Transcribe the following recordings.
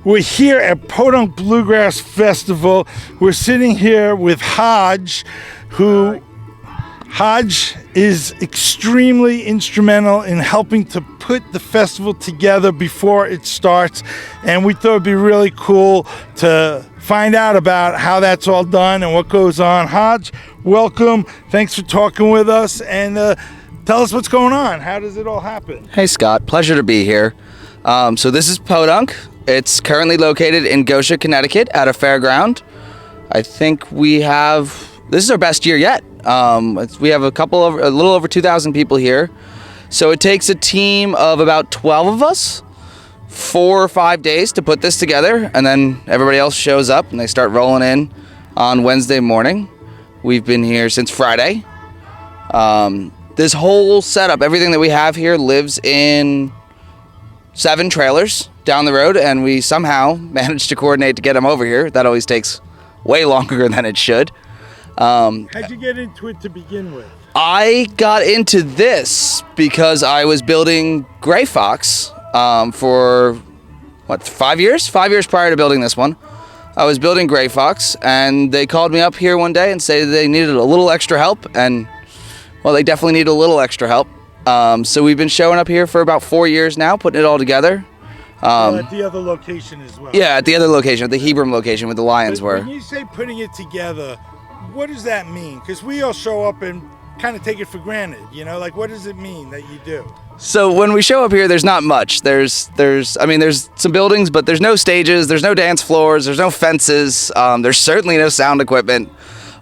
We're here at Podunk Bluegrass Festival. We're sitting here with Hodge, Hodge is extremely instrumental in helping to put the festival together before it starts, and we thought it'd be really cool to find out about how that's all done and what goes on. Hodge, welcome. Thanks for talking with us, and tell us what's going on. How does it all happen? Hey Scott, pleasure to be here. So this is Podunk. It's currently located in Goshen, Connecticut at a fairground. I think this is our best year yet. We have a little over 2,000 people here. So it takes a team of about 12 of us, 4 or 5 days to put this together, and then everybody else shows up and they start rolling in on Wednesday morning. We've been here since Friday. This whole setup, everything that we have here lives in 7 trailers down the road, and we somehow managed to coordinate to get them over here. That always takes way longer than it should. How'd you get into it to begin with? I got into this because I was building Gray Fox for 5 years? 5 years prior to building this one. I was building Gray Fox, and they called me up here one day and said they needed a little extra help, and well, they definitely need a little extra help. So we've been showing up here for about 4 years now, putting it all together. At the other location as well? Yeah, at the other location, at the Hebron location where the Lions were. When you say putting it together, what does that mean? Because we all show up and kind of take it for granted, you know? Like, what does it mean that you do? So when we show up here, there's not much. There's some buildings, but there's no stages, there's no dance floors, there's no fences, there's certainly no sound equipment.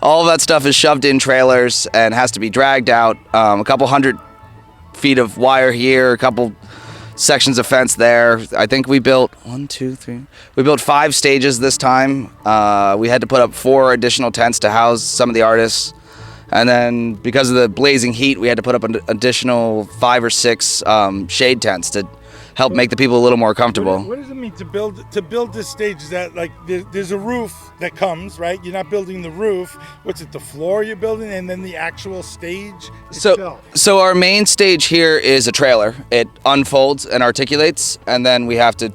All of that stuff is shoved in trailers and has to be dragged out. A couple 100 feet of wire here, a couple sections of fence there. I think we built 5 stages this time. We had to put up 4 additional tents to house some of the artists. And then because of the blazing heat, we had to put up an additional 5 or 6 shade tents to help make the people a little more comfortable. What does it mean to build this stage? Is that like there's a roof that comes, right? You're not building the roof. What's it, the floor you're building, and then the actual stage itself? So our main stage here is a trailer. It unfolds and articulates, and then we have to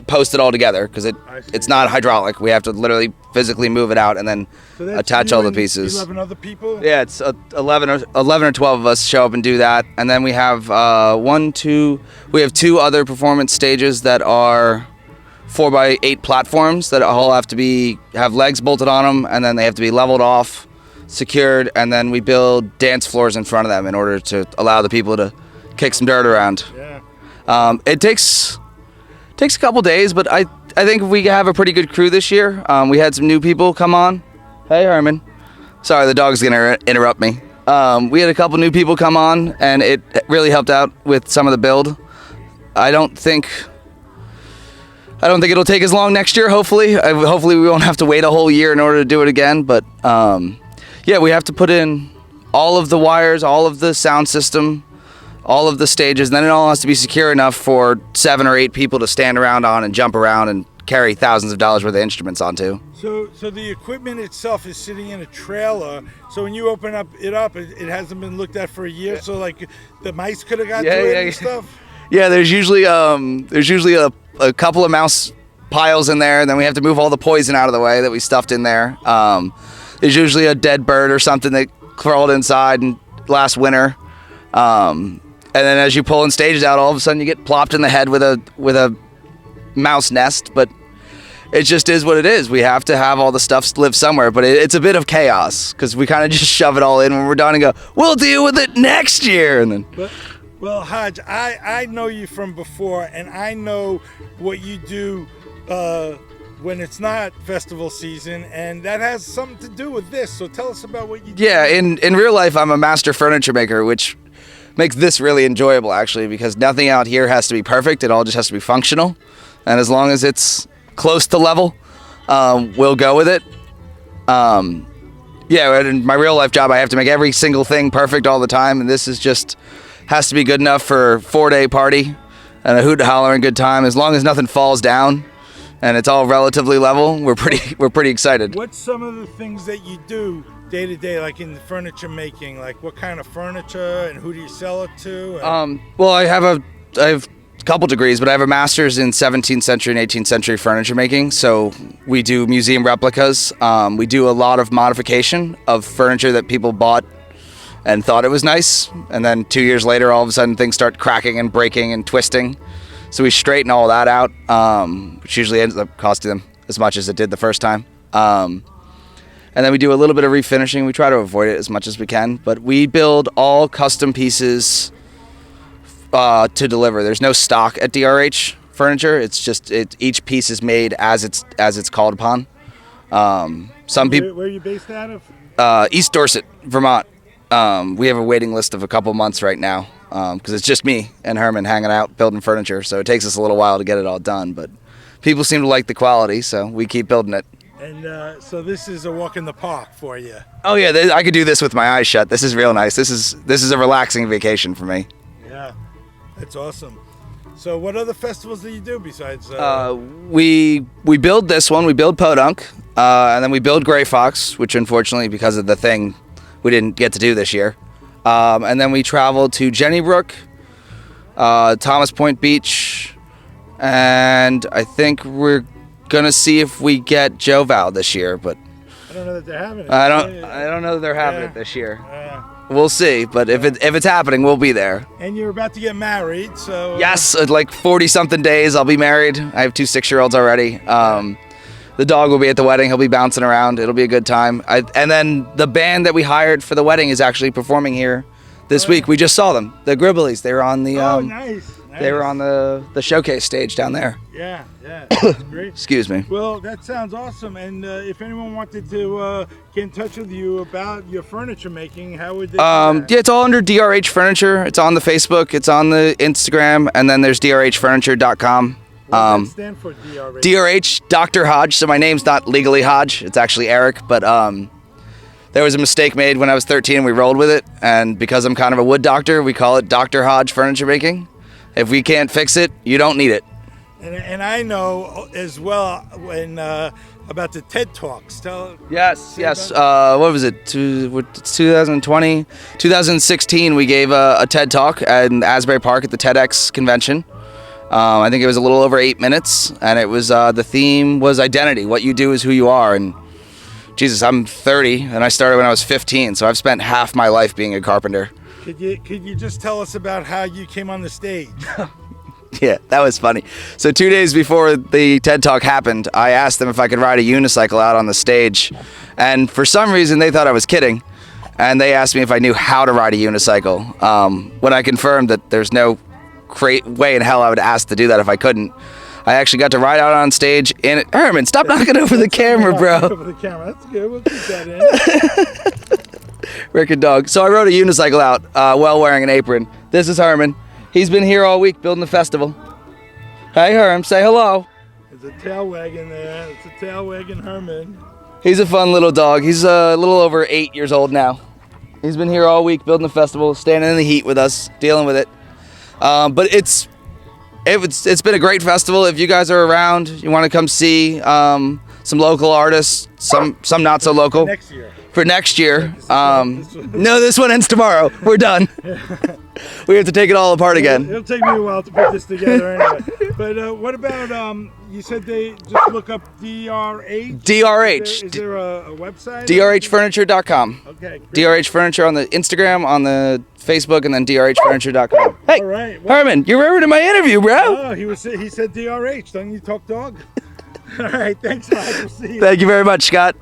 post it all together because it's not hydraulic. We have to literally physically move it out and then attach all the pieces. 11 other people? Yeah, it's 11 or 12 of us show up and do that, and then we have we have 2 other performance stages that are 4x8 platforms that all have to have legs bolted on them, and then they have to be leveled off, secured, and then we build dance floors in front of them in order to allow the people to kick some dirt around. Yeah. It takes a couple days, but I think we have a pretty good crew this year. We had some new people come on. Hey, Herman. Sorry, the dog's gonna interrupt me. We had a couple new people come on, and it really helped out with some of the build. I don't think it'll take as long next year. Hopefully we won't have to wait a whole year in order to do it again. But yeah, we have to put in all of the wires, all of the sound system, all of the stages, and then it all has to be secure enough for 7 or 8 people to stand around on and jump around and carry thousands of dollars worth of instruments onto. So the equipment itself is sitting in a trailer. So when you open it hasn't been looked at for a year. So like the mice could have got to it and stuff. Yeah, there's usually a couple of mouse piles in there, and then we have to move all the poison out of the way that we stuffed in there. There's usually a dead bird or something that crawled inside last winter. And then as you pull in stages out, all of a sudden you get plopped in the head with a mouse nest. But it just is what it is. We have to have all the stuff live somewhere, but it's a bit of chaos because we kind of just shove it all in when we're done and go, we'll deal with it next year. And then, well, Hodge, I know you from before, and I know what you do when it's not festival season, and that has something to do with this. So tell us about what you do. Yeah, in real life, I'm a master furniture maker, which makes this really enjoyable, actually, because nothing out here has to be perfect. It all just has to be functional. And as long as it's close to level, we'll go with it. Yeah, in my real life job, I have to make every single thing perfect all the time, and this is just has to be good enough for a 4-day party and a hoot and holler and good time. As long as nothing falls down and it's all relatively level, we're pretty excited. What's some of the things that you do day to day, like in the furniture making? Like what kind of furniture and who do you sell it to? Well, I have a couple degrees, but I have a master's in 17th century and 18th century furniture making. So we do museum replicas. We do a lot of modification of furniture that people bought and thought it was nice. And then 2 years later, all of a sudden things start cracking and breaking and twisting. So we straighten all that out, which usually ends up costing them as much as it did the first time. And then we do a little bit of refinishing. We try to avoid it as much as we can, but we build all custom pieces to deliver. There's no stock at DRH Furniture. It's just each piece is made as it's called upon. Some people. Where are you based out of? East Dorset, Vermont. We have a waiting list of a couple months right now because it's just me and Herman hanging out building furniture. So it takes us a little while to get it all done, but people seem to like the quality, so we keep building it. And so this is a walk in the park for you. Oh yeah, I could do this with my eyes shut. This is real nice. This is a relaxing vacation for me. Yeah, that's awesome. So what other festivals do you do besides? We build this one. We build Podunk, and then we build Gray Fox, which unfortunately because of the thing, we didn't get to do this year. And then we travel to Jennybrook, Thomas Point Beach, and I think we're gonna see if we get Joval this year, but I don't know that they're having it. I don't know that they're having it this year. Yeah. We'll see, but if it's happening, we'll be there. And you're about to get married, so Yes, like 40-something days, I'll be married. I have 2 6-year-olds already. The dog will be at the wedding. He'll be bouncing around. It'll be a good time. And then the band that we hired for the wedding is actually performing here this week. We just saw them, the Gribblies. They were on the nice. They were on the showcase stage down there. Yeah, that's great. Excuse me. Well, that sounds awesome. And if anyone wanted to get in touch with you about your furniture making, how would they do that? Yeah, it's all under DRH Furniture. It's on the Facebook. It's on the Instagram. And then there's DRHfurniture.com. What does that stand for, DRH? DRH, Dr. Hodge. So my name's not legally Hodge. It's actually Eric. But there was a mistake made when I was 13 and we rolled with it. And because I'm kind of a wood doctor, we call it Dr. Hodge Furniture Making. If we can't fix it, you don't need it. And I know as well when about the TED Talks. Yes. What was it? 2020, 2016. We gave a TED Talk in Asbury Park at the TEDx convention. I think it was a little over 8 minutes, and it was the theme was identity. What you do is who you are. And Jesus, I'm 30, and I started when I was 15, so I've spent half my life being a carpenter. Could you just tell us about how you came on the stage? Yeah, that was funny. So 2 days before the TED Talk happened, I asked them if I could ride a unicycle out on the stage. And for some reason, they thought I was kidding. And they asked me if I knew how to ride a unicycle. When I confirmed that there's no way in hell I would ask to do that if I couldn't, I actually got to ride out on stage in it. Herman, stop knocking over the camera, bro. Over the camera. That's good. We'll keep that in. Wicked dog. So I rode a unicycle out while wearing an apron. This is Herman. He's been here all week building the festival. Hey, Herm, say hello. There's a tail wagging there. It's a tail wagging Herman. He's a fun little dog. He's a little over 8 years old now. He's been here all week building the festival, standing in the heat with us, dealing with it. But it's been a great festival. If you guys are around, you want to come see some local artists, some not so local. Next year. For next year. No, this one ends tomorrow. We're done. We have to take it all apart again. It'll take me a while to put this together anyway. But what about, you said they just look up DRH? DRH. Is there a website? DRHfurniture.com. Okay. Great. DRH Furniture on the Instagram, on the Facebook, and then DRHfurniture.com. Hey, all right. Well, Herman, you're ruining my interview, bro. Oh, he said DRH. Don't you talk dog? All right. Thanks, Hodge. We'll see you. Thank you very much, Scott.